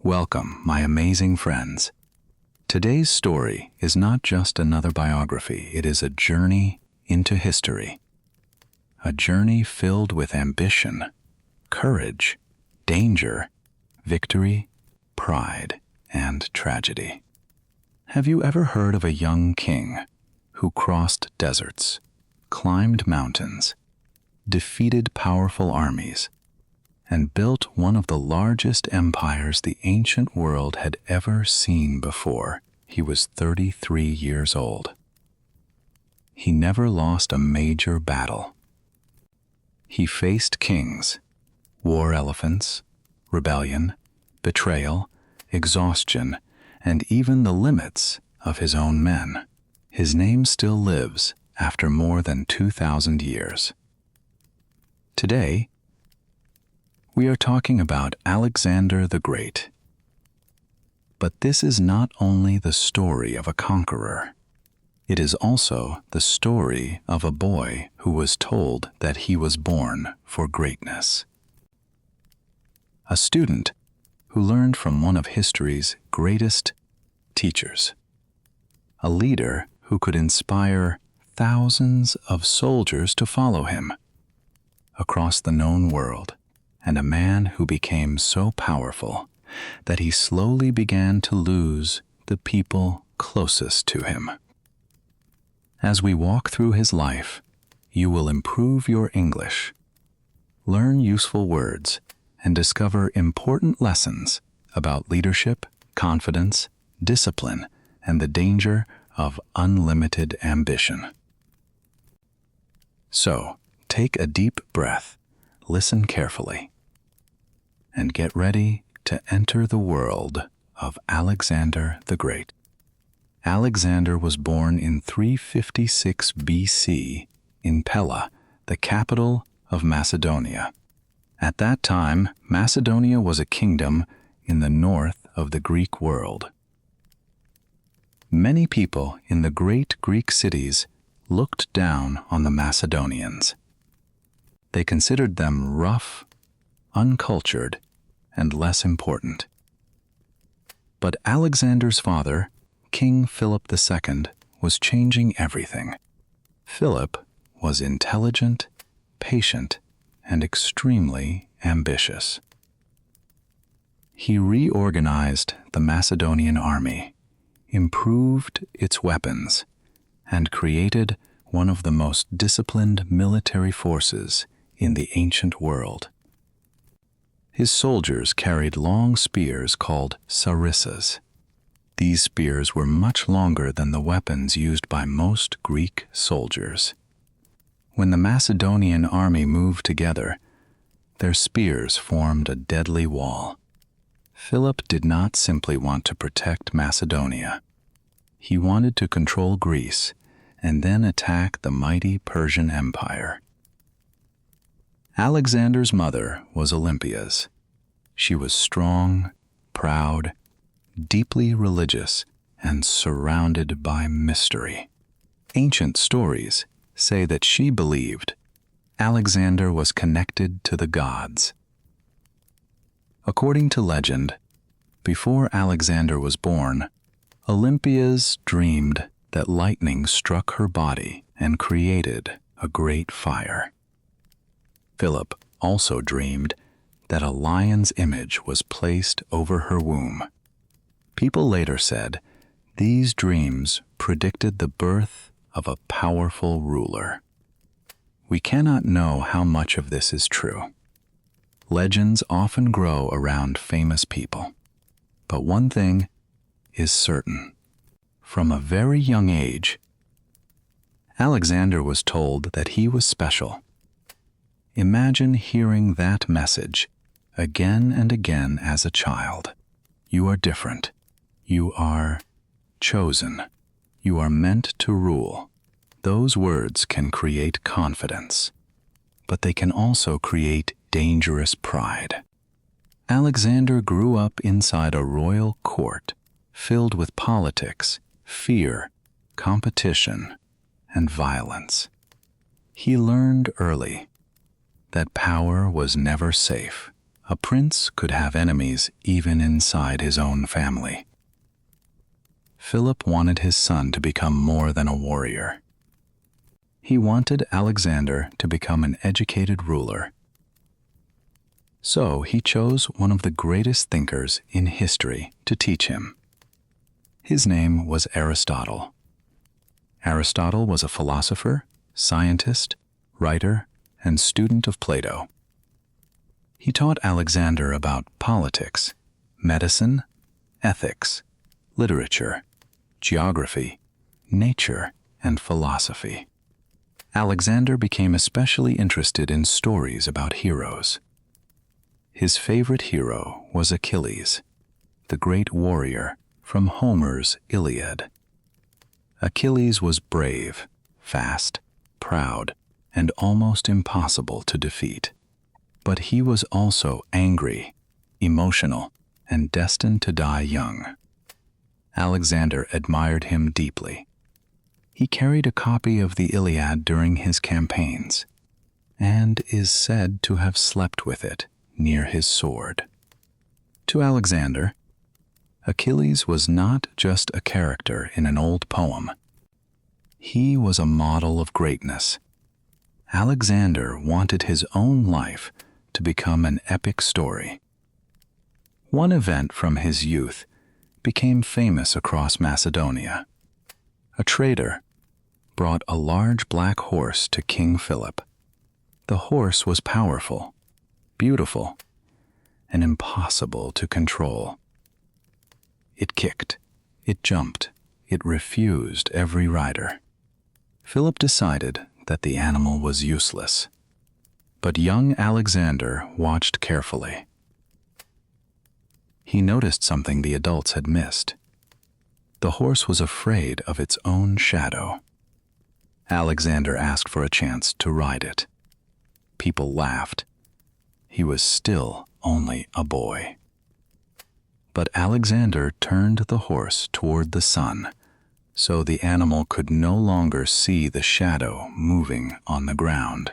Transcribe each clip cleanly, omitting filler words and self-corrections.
Welcome, my amazing friends. Today's story is not just another biography, it is a journey into history. A journey filled with ambition, courage, danger, victory, pride, and tragedy. Have you ever heard of a young king who crossed deserts, climbed mountains, defeated powerful armies, and built one of the largest empires the ancient world had ever seen before he was 33 years old? He never lost a major battle. He faced kings, war elephants, rebellion, betrayal, exhaustion, and even the limits of his own men. His name still lives after more than 2,000 years. Today, we are talking about Alexander the Great. But this is not only the story of a conqueror. It is also the story of a boy who was told that he was born for greatness. A student who learned from one of history's greatest teachers. A leader who could inspire thousands of soldiers to follow him across the known world, and a man who became so powerful that he slowly began to lose the people closest to him. As we walk through his life, you will improve your English, learn useful words, and discover important lessons about leadership, confidence, discipline, and the danger of unlimited ambition. So, take a deep breath, listen carefully, and get ready to enter the world of Alexander the Great. Alexander was born in 356 BC in Pella, the capital of Macedonia. At that time, Macedonia was a kingdom in the north of the Greek world. Many people in the great Greek cities looked down on the Macedonians. They considered them rough, uncultured, and less important. But Alexander's father, King Philip II, was changing everything. Philip was intelligent, patient, and extremely ambitious. He reorganized the Macedonian army, improved its weapons, and created one of the most disciplined military forces in the ancient world. His soldiers carried long spears called sarissas. These spears were much longer than the weapons used by most Greek soldiers. When the Macedonian army moved together, their spears formed a deadly wall. Philip did not simply want to protect Macedonia. He wanted to control Greece and then attack the mighty Persian Empire. Alexander's mother was Olympias. She was strong, proud, deeply religious, and surrounded by mystery. Ancient stories say that she believed Alexander was connected to the gods. According to legend, before Alexander was born, Olympias dreamed that lightning struck her body and created a great fire. Philip also dreamed that a lion's image was placed over her womb. People later said these dreams predicted the birth of a powerful ruler. We cannot know how much of this is true. Legends often grow around famous people. But one thing is certain. From a very young age, Alexander was told that he was special. Imagine hearing that message again and again as a child. You are different. You are chosen. You are meant to rule. Those words can create confidence, but they can also create dangerous pride. Alexander grew up inside a royal court filled with politics, fear, competition, and violence. He learned early that power was never safe a prince could have enemies even inside his own family. Philip wanted his son to become more than a warrior. He wanted Alexander to become an educated ruler. So he chose one of the greatest thinkers in history to teach him. His name was Aristotle. Aristotle was a philosopher, scientist, writer, and student of Plato. He taught Alexander about politics, medicine, ethics, literature, geography, nature, and philosophy. Alexander became especially interested in stories about heroes. His favorite hero was Achilles, the great warrior from Homer's Iliad. Achilles was brave, fast, proud, and almost impossible to defeat. But he was also angry, emotional, and destined to die young. Alexander admired him deeply. He carried a copy of the Iliad during his campaigns, and is said to have slept with it near his sword. To Alexander, Achilles was not just a character in an old poem. He was a model of greatness. Alexander wanted his own life to become an epic story. One event from his youth became famous across Macedonia. A trader brought a large black horse to King Philip. The horse was powerful, beautiful, and impossible to control. It kicked, it jumped, it refused every rider. Philip decided that the animal was useless. But young Alexander watched carefully. He noticed something the adults had missed. The horse was afraid of its own shadow. Alexander asked for a chance to ride it. People laughed. He was still only a boy. But Alexander turned the horse toward the sun, so the animal could no longer see the shadow moving on the ground.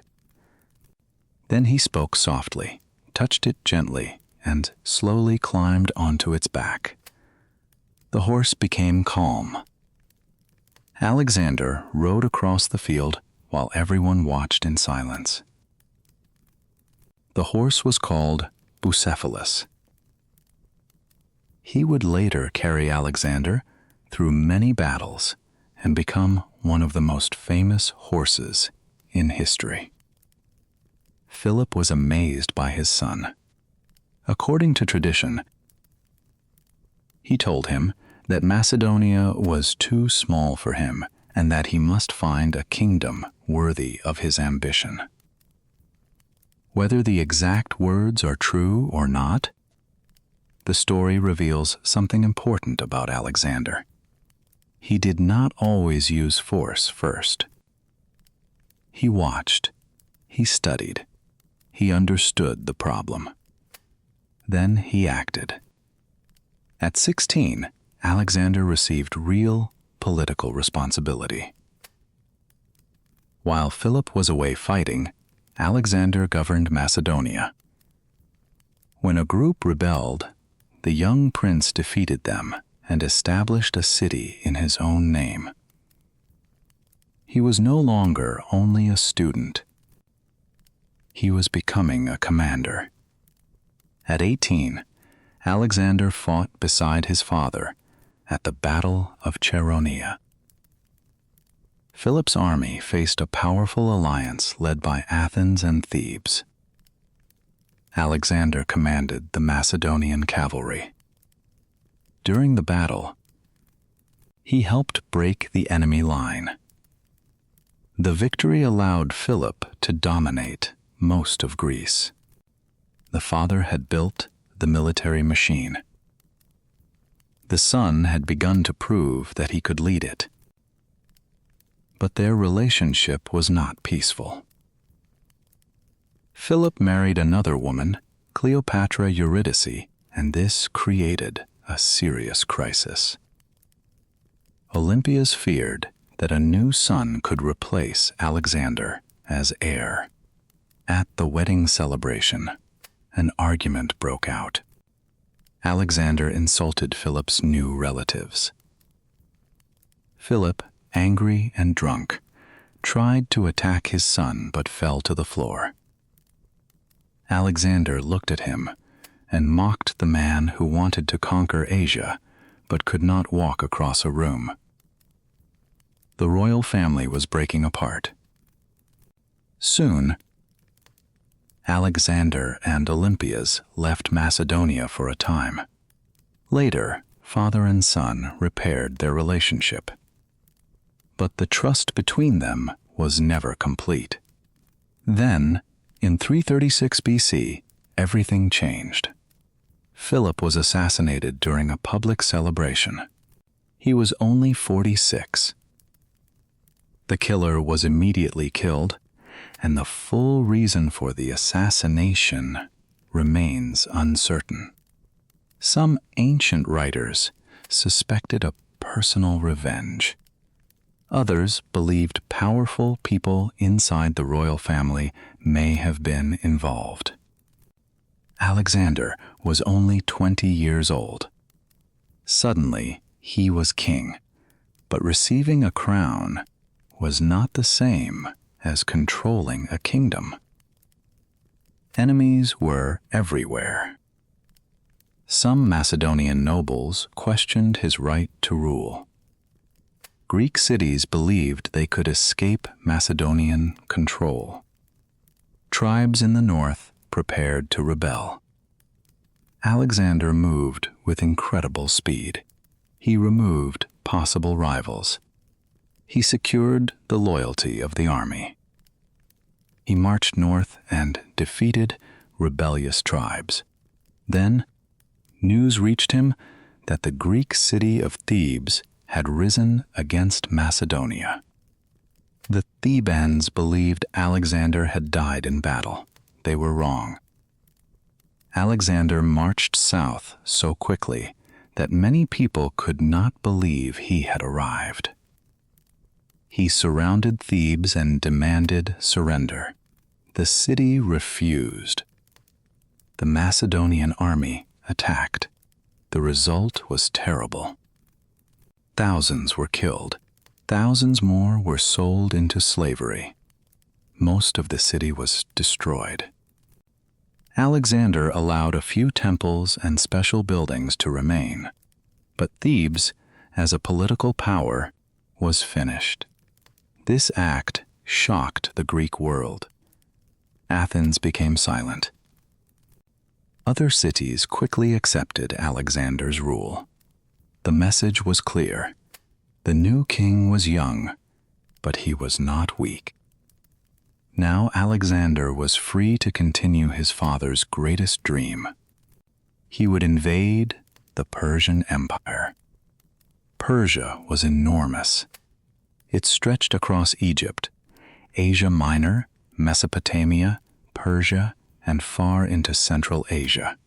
Then he spoke softly, touched it gently, and slowly climbed onto its back. The horse became calm. Alexander rode across the field while everyone watched in silence. The horse was called Bucephalus. He would later carry Alexander through many battles and become one of the most famous horses in history. Philip was amazed by his son. According to tradition, he told him that Macedonia was too small for him and that he must find a kingdom worthy of his ambition. Whether the exact words are true or not, the story reveals something important about Alexander. He did not always use force first. He watched, he studied, he understood the problem. Then he acted. At 16, Alexander received real political responsibility. While Philip was away fighting, Alexander governed Macedonia. When a group rebelled, the young prince defeated them and established a city in his own name. He was no longer only a student. He was becoming a commander. At 18, Alexander fought beside his father at the Battle of Chaeronea. Philip's army faced a powerful alliance led by Athens and Thebes. Alexander commanded the Macedonian cavalry. During the battle, he helped break the enemy line. The victory allowed Philip to dominate most of Greece. The father had built the military machine. The son had begun to prove that he could lead it. But their relationship was not peaceful. Philip married another woman, Cleopatra Eurydice, and this created a serious crisis. Olympias feared that a new son could replace Alexander as heir. At the wedding celebration, an argument broke out. Alexander insulted Philip's new relatives. Philip, angry and drunk, tried to attack his son but fell to the floor. Alexander looked at him and mocked the man who wanted to conquer Asia but could not walk across a room. The royal family was breaking apart. Soon, Alexander and Olympias left Macedonia for a time. Later, father and son repaired their relationship. But the trust between them was never complete. Then, in 336 BC, everything changed. Philip was assassinated during a public celebration. He was only 46. The killer was immediately killed, and the full reason for the assassination remains uncertain. Some ancient writers suspected a personal revenge. Others believed powerful people inside the royal family may have been involved. Alexander was only 20 years old. Suddenly, he was king, but receiving a crown was not the same as controlling a kingdom. Enemies were everywhere. Some Macedonian nobles questioned his right to rule. Greek cities believed they could escape Macedonian control. Tribes in the north prepared to rebel. Alexander moved with incredible speed. He removed possible rivals. He secured the loyalty of the army. He marched north and defeated rebellious tribes. Then, news reached him that the Greek city of Thebes had risen against Macedonia. The Thebans believed Alexander had died in battle. They were wrong. Alexander marched south so quickly that many people could not believe he had arrived. He surrounded Thebes and demanded surrender. The city refused. The Macedonian army attacked. The result was terrible. Thousands were killed. Thousands more were sold into slavery. Most of the city was destroyed. Alexander allowed a few temples and special buildings to remain, but Thebes, as a political power, was finished. This act shocked the Greek world. Athens became silent. Other cities quickly accepted Alexander's rule. The message was clear. The new king was young, but he was not weak. Now Alexander was free to continue his father's greatest dream. He would invade the Persian Empire. Persia was enormous. It stretched across Egypt, Asia Minor, Mesopotamia, Persia, and far into Central Asia.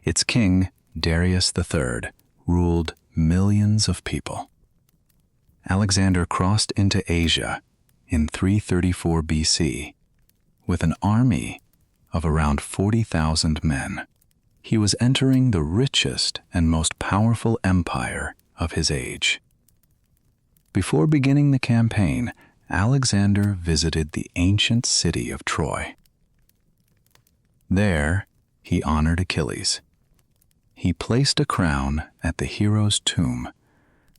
Its king, Darius III, ruled millions of people. Alexander crossed into Asia in 334 BC with an army of around 40,000 men. He was entering the richest and most powerful empire of his age. Before beginning the campaign, Alexander visited the ancient city of Troy. There, he honored Achilles. He placed a crown at the hero's tomb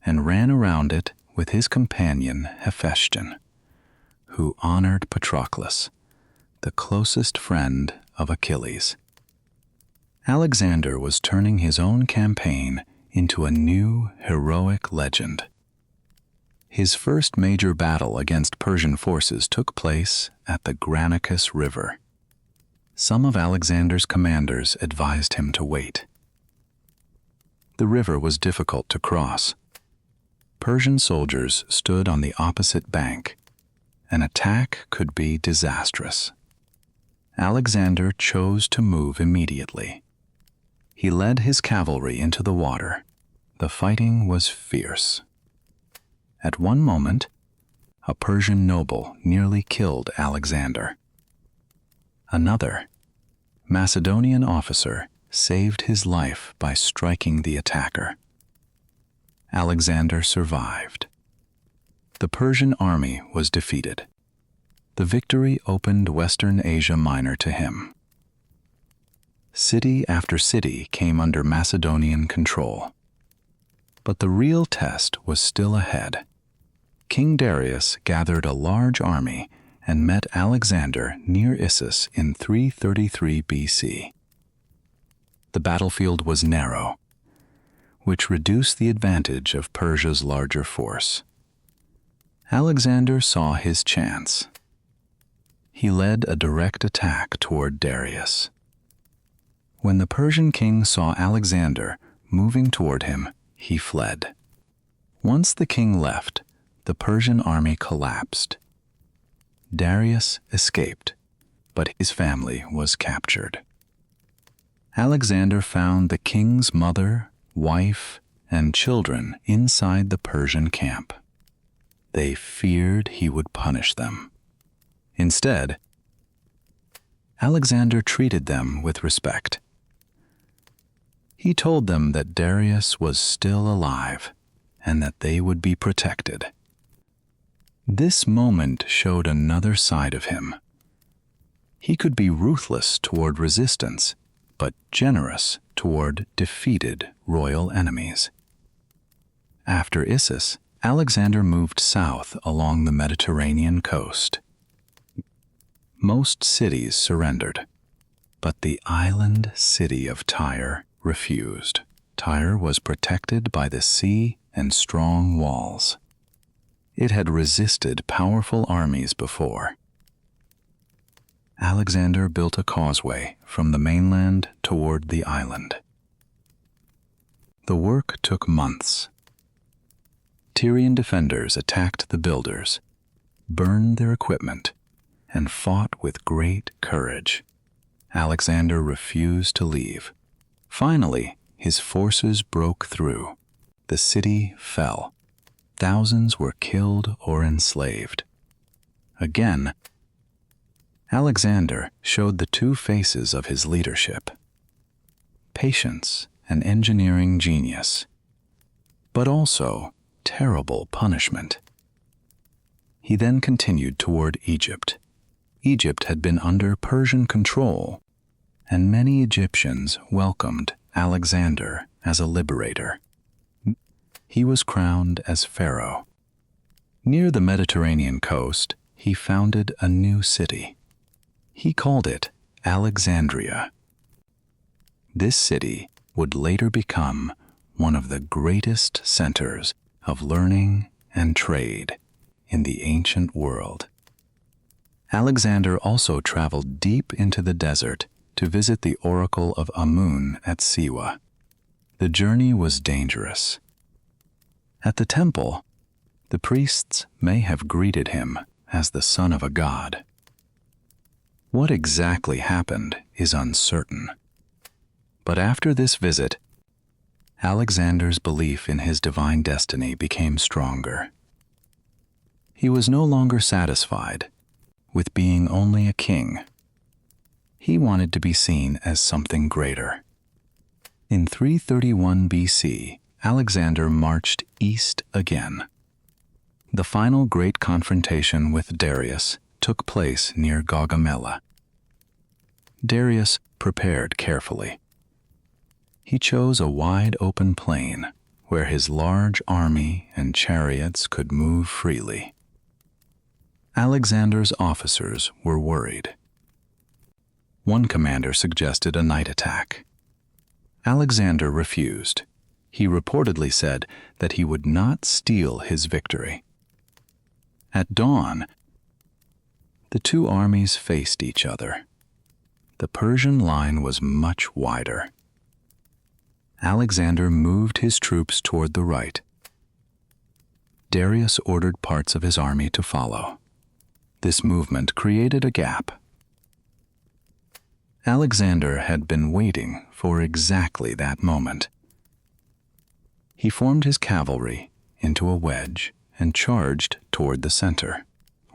and ran around it with his companion Hephaestion, who honored Patroclus, the closest friend of Achilles. Alexander was turning his own campaign into a new heroic legend. His first major battle against Persian forces took place at the Granicus River. Some of Alexander's commanders advised him to wait. The river was difficult to cross. Persian soldiers stood on the opposite bank. An attack could be disastrous. Alexander chose to move immediately. He led his cavalry into the water. The fighting was fierce. At one moment, a Persian noble nearly killed Alexander. Another Macedonian officer saved his life by striking the attacker. Alexander survived. The Persian army was defeated. The victory opened Western Asia Minor to him. City after city came under Macedonian control. But the real test was still ahead. King Darius gathered a large army and met Alexander near Issus in 333 BC. The battlefield was narrow, which reduced the advantage of Persia's larger force. Alexander saw his chance. He led a direct attack toward Darius. When the Persian king saw Alexander moving toward him, he fled. Once the king left, the Persian army collapsed. Darius escaped, but his family was captured. Alexander found the king's mother, wife, and children inside the Persian camp. They feared he would punish them. Instead, Alexander treated them with respect. He told them that Darius was still alive and that they would be protected. This moment showed another side of him. He could be ruthless toward resistance, but generous toward defeated royal enemies. After Issus, Alexander moved south along the Mediterranean coast. Most cities surrendered, but the island city of Tyre refused. Tyre was protected by the sea and strong walls. It had resisted powerful armies before. Alexander built a causeway from the mainland toward the island. The work took months. Tyrian defenders attacked the builders, burned their equipment, and fought with great courage. Alexander refused to leave. Finally, his forces broke through. The city fell. Thousands were killed or enslaved. Again, Alexander showed the two faces of his leadership: patience and engineering genius, but also terrible punishment. He then continued toward Egypt. Egypt had been under Persian control, and many Egyptians welcomed Alexander as a liberator. He was crowned as pharaoh. Near the Mediterranean coast, he founded a new city. He called it Alexandria. This city would later become one of the greatest centers of learning and trade in the ancient world. Alexander also traveled deep into the desert to visit the oracle of Amun at Siwa. The journey was dangerous. At the temple, the priests may have greeted him as the son of a god. What exactly happened is uncertain. But after this visit, Alexander's belief in his divine destiny became stronger. He was no longer satisfied with being only a king. He wanted to be seen as something greater. In 331 BC, Alexander marched east again. The final great confrontation with Darius took place near Gaugamela. Darius prepared carefully. He chose a wide open plain where his large army and chariots could move freely. Alexander's officers were worried. One commander suggested a night attack. Alexander refused. He reportedly said that he would not steal his victory. At dawn, the two armies faced each other. The Persian line was much wider. Alexander moved his troops toward the right. Darius ordered parts of his army to follow. This movement created a gap. Alexander had been waiting for exactly that moment. He formed his cavalry into a wedge and charged toward the center.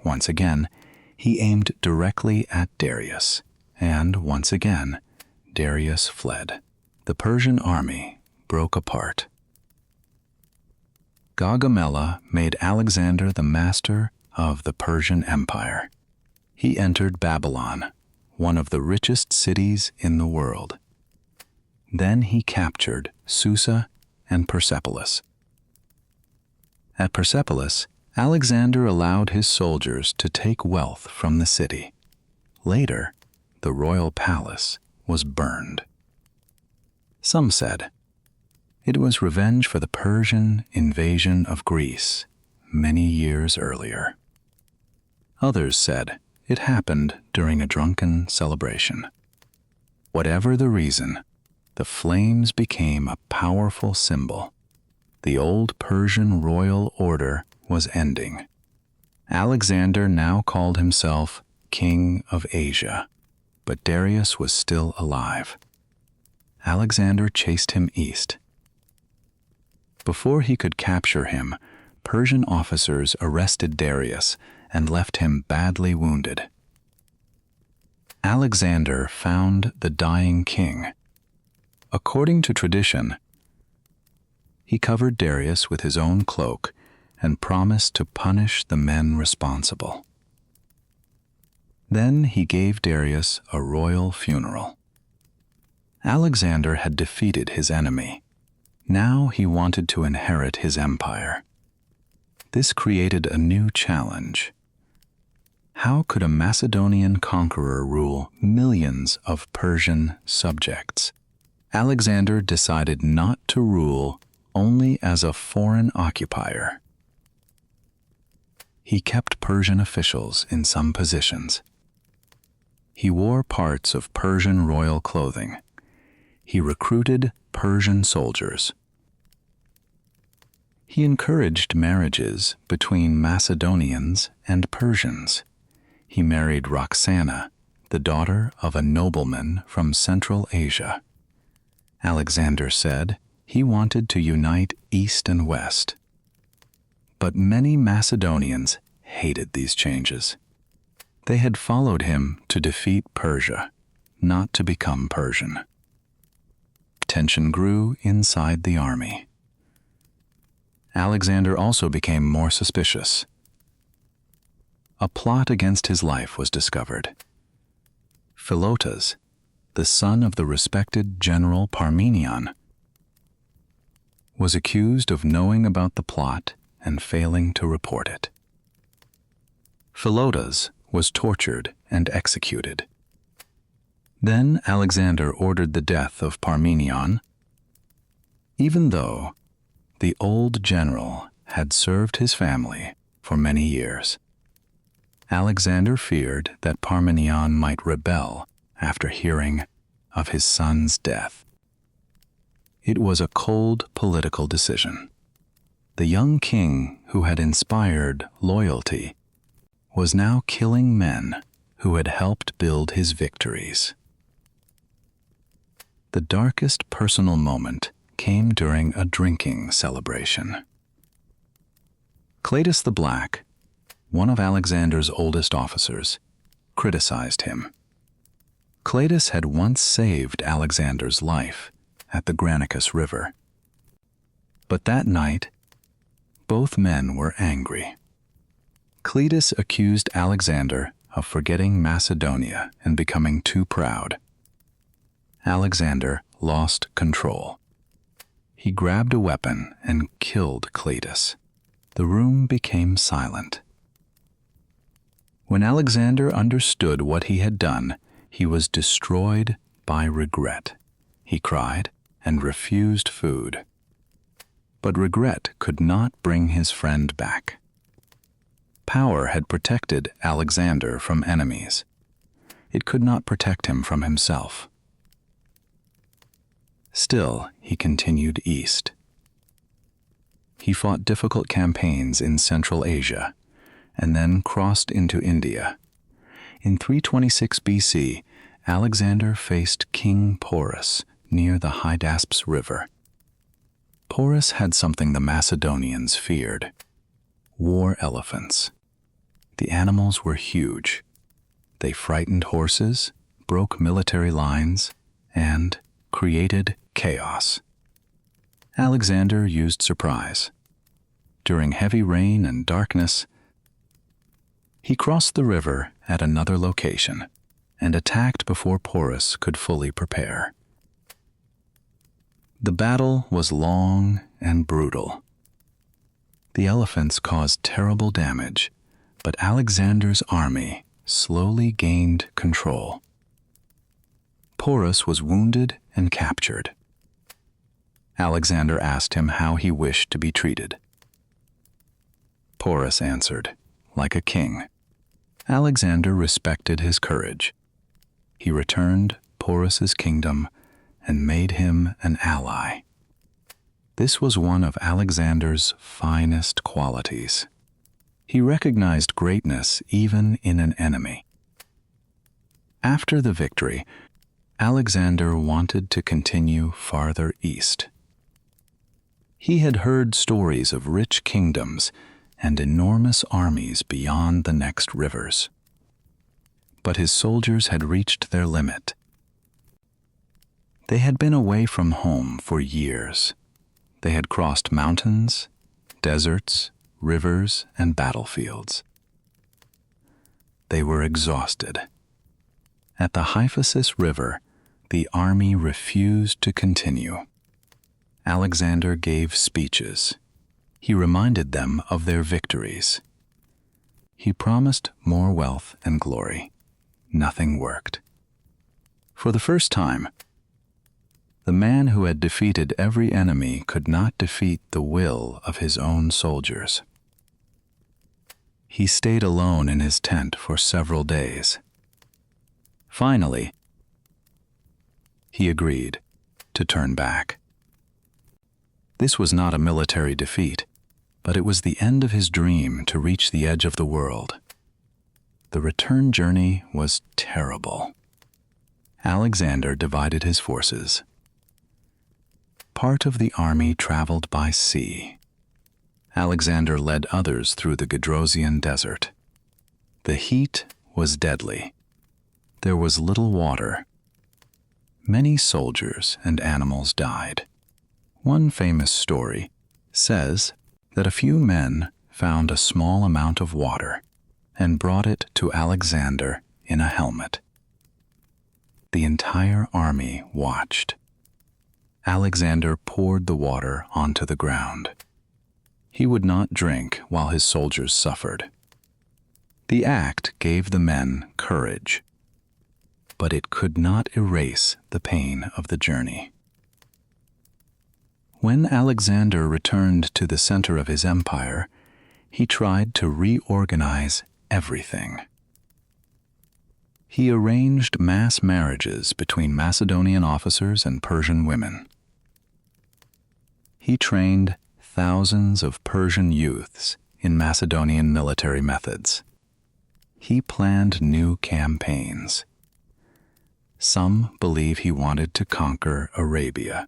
Once again, he aimed directly at Darius, and once again, Darius fled. The Persian army broke apart. Gaugamela made Alexander the master of the Persian Empire. He entered Babylon, one of the richest cities in the world. Then he captured Susa and Persepolis. At Persepolis, Alexander allowed his soldiers to take wealth from the city. Later, the royal palace was burned. Some said it was revenge for the Persian invasion of Greece many years earlier. Others said it happened during a drunken celebration. Whatever the reason, the flames became a powerful symbol. The old Persian royal order was ending. Alexander now called himself King of Asia, but Darius was still alive. Alexander chased him east. Before he could capture him, Persian officers arrested Darius and left him badly wounded. Alexander found the dying king. According to tradition, he covered Darius with his own cloak and promised to punish the men responsible. Then he gave Darius a royal funeral. Alexander had defeated his enemy. Now he wanted to inherit his empire. This created a new challenge. How could a Macedonian conqueror rule millions of Persian subjects? Alexander decided not to rule only as a foreign occupier. He kept Persian officials in some positions. He wore parts of Persian royal clothing. He recruited Persian soldiers. He encouraged marriages between Macedonians and Persians. He married Roxana, the daughter of a nobleman from Central Asia. Alexander said he wanted to unite East and West. But many Macedonians hated these changes. They had followed him to defeat Persia, not to become Persian. Tension grew inside the army. Alexander also became more suspicious. A plot against his life was discovered. Philotas, the son of the respected general Parmenion, was accused of knowing about the plot and failing to report it. Philotas was tortured and executed. Then Alexander ordered the death of Parmenion, even though the old general had served his family for many years. Alexander feared that Parmenion might rebel after hearing of his son's death. It was a cold political decision. The young king who had inspired loyalty was now killing men who had helped build his victories. The darkest personal moment came during a drinking celebration. Cletus the Black, one of Alexander's oldest officers, criticized him. Cletus had once saved Alexander's life at the Granicus River. But that night, both men were angry. Cletus accused Alexander of forgetting Macedonia and becoming too proud. Alexander lost control. He grabbed a weapon and killed Cletus. The room became silent. When Alexander understood what he had done, he was destroyed by regret. He cried and refused food. But regret could not bring his friend back. Power had protected Alexander from enemies. It could not protect him from himself. Still, he continued east. He fought difficult campaigns in Central Asia and then crossed into India. In 326 BC, Alexander faced King Porus near the Hydaspes River. Porus had something the Macedonians feared: war elephants. The animals were huge. They frightened horses, broke military lines, and created chaos. Alexander used surprise. During heavy rain and darkness, he crossed the river at another location and attacked before Porus could fully prepare. The battle was long and brutal. The elephants caused terrible damage, but Alexander's army slowly gained control. Porus was wounded and captured. Alexander asked him how he wished to be treated. Porus answered, like a king. Alexander respected his courage. He returned Porus's kingdom and made him an ally. This was one of Alexander's finest qualities. He recognized greatness even in an enemy. After the victory, Alexander wanted to continue farther east. He had heard stories of rich kingdoms and enormous armies beyond the next rivers. But his soldiers had reached their limit. They had been away from home for years. They had crossed mountains, deserts, rivers, and battlefields. They were exhausted. At the Hephaestion River, the army refused to continue. Alexander gave speeches. He reminded them of their victories. He promised more wealth and glory. Nothing worked. For the first time, the man who had defeated every enemy could not defeat the will of his own soldiers. He stayed alone in his tent for several days. Finally, he agreed to turn back. This was not a military defeat, but it was the end of his dream to reach the edge of the world. The return journey was terrible. Alexander divided his forces. Part of the army traveled by sea. Alexander led others through the Gedrosian desert. The heat was deadly. There was little water. Many soldiers and animals died. One famous story says that a few men found a small amount of water and brought it to Alexander in a helmet. The entire army watched. Alexander poured the water onto the ground. He would not drink while his soldiers suffered. The act gave the men courage, but it could not erase the pain of the journey. When Alexander returned to the center of his empire, he tried to reorganize everything. He arranged mass marriages between Macedonian officers and Persian women. He trained thousands of Persian youths in Macedonian military methods. He planned new campaigns. Some believe he wanted to conquer Arabia.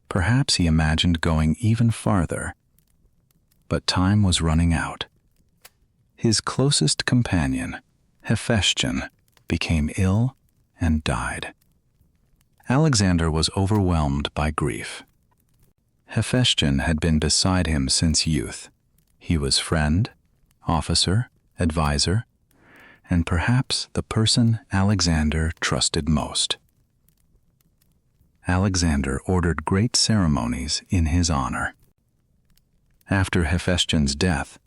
Perhaps he imagined going even farther, but time was running out. His closest companion, Hephaestion, became ill and died. Alexander was overwhelmed by grief. Hephaestion had been beside him since youth. He was friend, officer, advisor, and perhaps the person Alexander trusted most. Alexander ordered great ceremonies in his honor. After Hephaestion's death,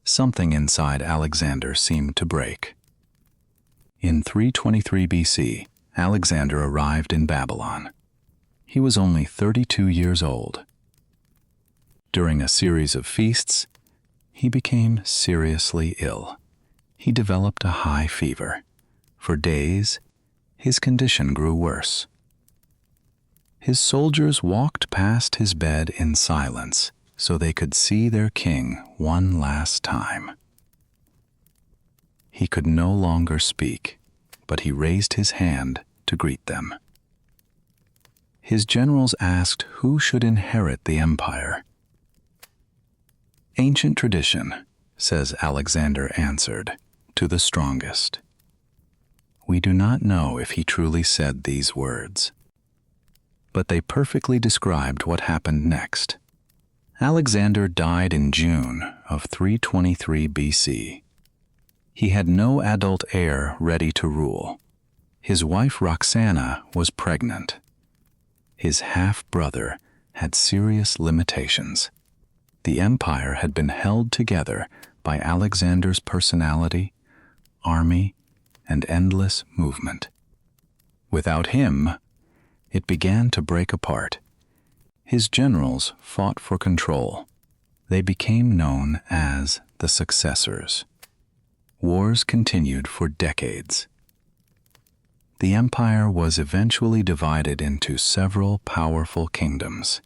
something inside Alexander seemed to break. In 323 BC, Alexander arrived in Babylon. He was only 32 years old. During a series of feasts, he became seriously ill. He developed a high fever. For days, his condition grew worse. His soldiers walked past his bed in silence so they could see their king one last time. He could no longer speak, but he raised his hand to greet them. His generals asked who should inherit the empire. Ancient tradition, says Alexander answered, to the strongest. We do not know if he truly said these words, but they perfectly described what happened next. Alexander died in June of 323 BC. He had no adult heir ready to rule. His wife Roxana was pregnant. His half-brother had serious limitations. The empire had been held together by Alexander's personality, army, and endless movement. Without him, it began to break apart. His generals fought for control. They became known as the successors. Wars continued for decades. The empire was eventually divided into several powerful kingdoms.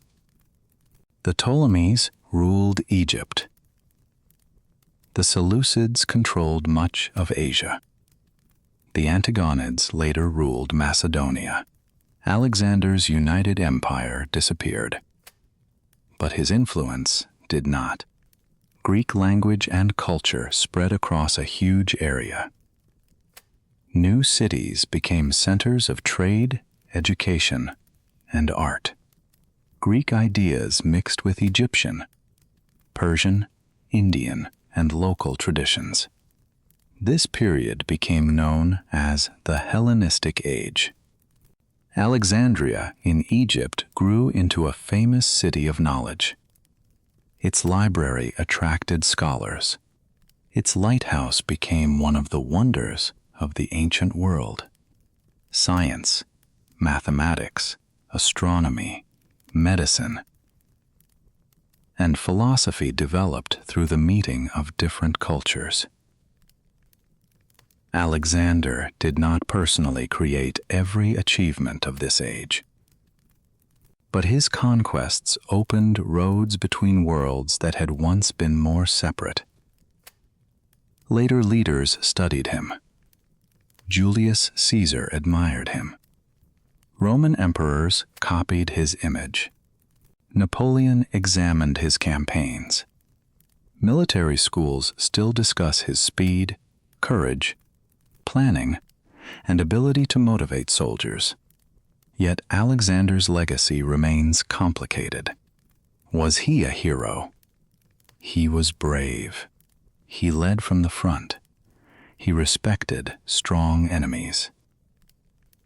The Ptolemies ruled Egypt. The Seleucids controlled much of Asia. The Antigonids later ruled Macedonia. Alexander's united empire disappeared, but his influence did not. Greek language and culture spread across a huge area. New cities became centers of trade, education, and art. Greek ideas mixed with Egyptian, Persian, Indian, and local traditions. This period became known as the Hellenistic Age. Alexandria in Egypt grew into a famous city of knowledge. Its library attracted scholars. Its lighthouse became one of the wonders of the ancient world. Science, mathematics, astronomy, medicine, and philosophy developed through the meeting of different cultures. Alexander did not personally create every achievement of this age, but his conquests opened roads between worlds that had once been more separate. Later leaders studied him. Julius Caesar admired him. Roman emperors copied his image. Napoleon examined his campaigns. Military schools still discuss his speed, courage, planning, and ability to motivate soldiers. Yet Alexander's legacy remains complicated. Was he a hero? He was brave. He led from the front. He respected strong enemies.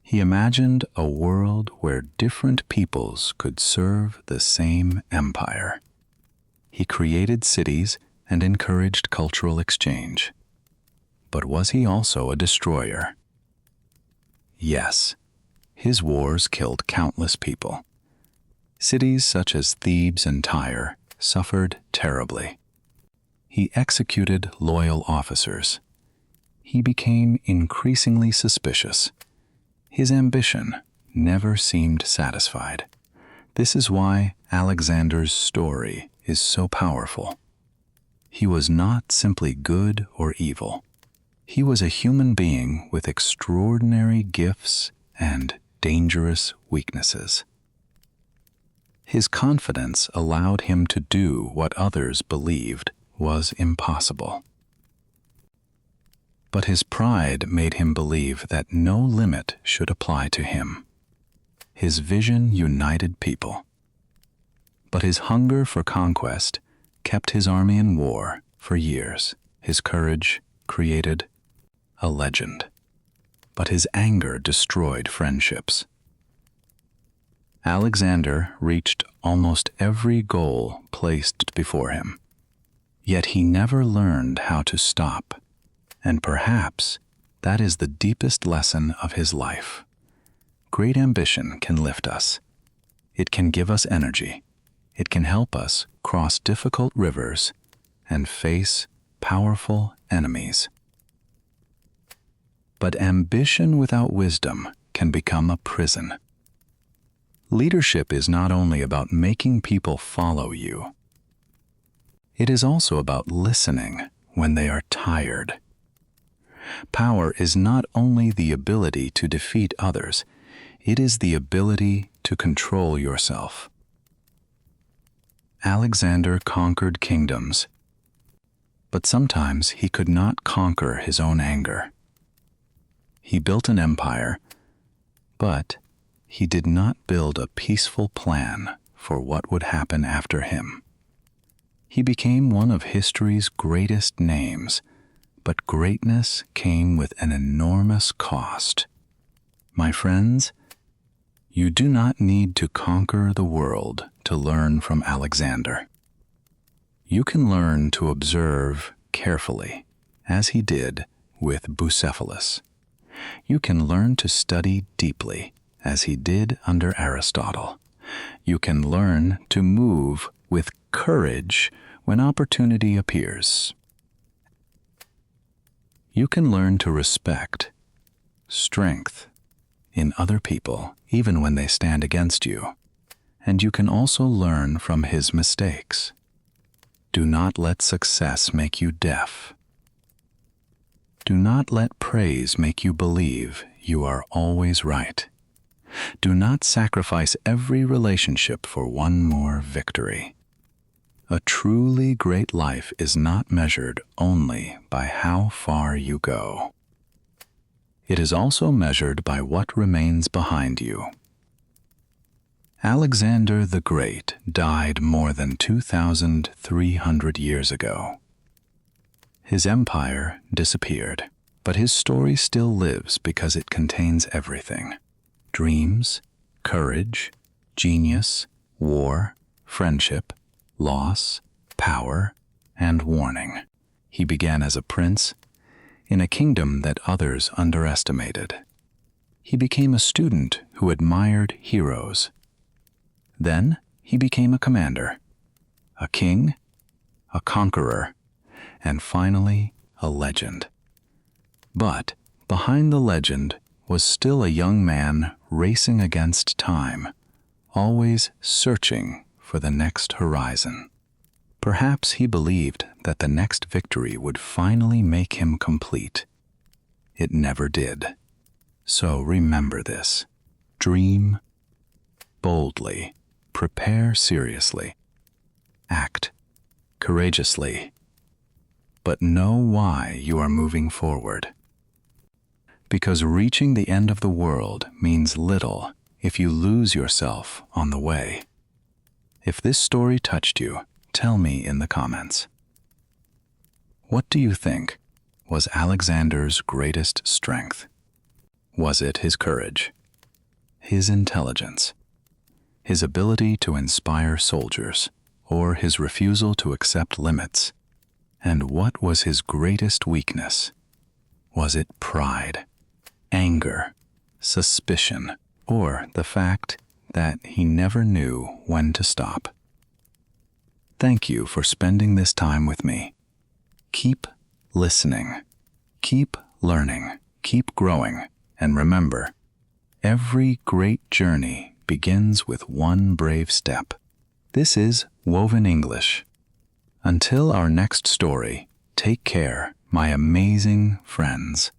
He imagined a world where different peoples could serve the same empire. He created cities and encouraged cultural exchange. But was he also a destroyer? Yes, his wars killed countless people. Cities such as Thebes and Tyre suffered terribly. He executed loyal officers. He became increasingly suspicious. His ambition never seemed satisfied. This is why Alexander's story is so powerful. He was not simply good or evil. He was a human being with extraordinary gifts and dangerous weaknesses. His confidence allowed him to do what others believed was impossible. But his pride made him believe that no limit should apply to him. His vision united people. But his hunger for conquest kept his army in war for years. His courage created a legend. But his anger destroyed friendships. Alexander reached almost every goal placed before him. Yet he never learned how to stop. And perhaps that is the deepest lesson of his life. Great ambition can lift us. It can give us energy. It can help us cross difficult rivers and face powerful enemies. But ambition without wisdom can become a prison. Leadership is not only about making people follow you. It is also about listening when they are tired. Power is not only the ability to defeat others, it is the ability to control yourself. Alexander conquered kingdoms, but sometimes he could not conquer his own anger. He built an empire, but he did not build a peaceful plan for what would happen after him. He became one of history's greatest names, but greatness came with an enormous cost. My friends, you do not need to conquer the world to learn from Alexander. You can learn to observe carefully, as he did with Bucephalus. You can learn to study deeply, as he did under Aristotle. You can learn to move with courage when opportunity appears. You can learn to respect strength in other people, even when they stand against you. And you can also learn from his mistakes. Do not let success make you deaf. Do not let praise make you believe you are always right. Do not sacrifice every relationship for one more victory. A truly great life is not measured only by how far you go. It is also measured by what remains behind you. Alexander the Great died more than 2,300 years ago. His empire disappeared, but his story still lives because it contains everything: dreams, courage, genius, war, friendship, loss, power, and warning. He began as a prince in a kingdom that others underestimated. He became a student who admired heroes. Then he became a commander, a king, a conqueror, and finally a legend. But behind the legend was still a young man racing against time, always searching for the next horizon. Perhaps he believed that the next victory would finally make him complete. It never did. So remember this: dream boldly, prepare seriously, act courageously, but know why you are moving forward. Because reaching the end of the world means little if you lose yourself on the way. If this story touched you, tell me in the comments. What do you think was Alexander's greatest strength? Was it his courage, his intelligence, his ability to inspire soldiers, or his refusal to accept limits? And what was his greatest weakness? Was it pride, anger, suspicion, or the fact that he never knew when to stop? Thank you for spending this time with me. Keep listening, keep learning, keep growing, and remember, every great journey begins with one brave step. This is Woven English. Until our next story, take care, my amazing friends.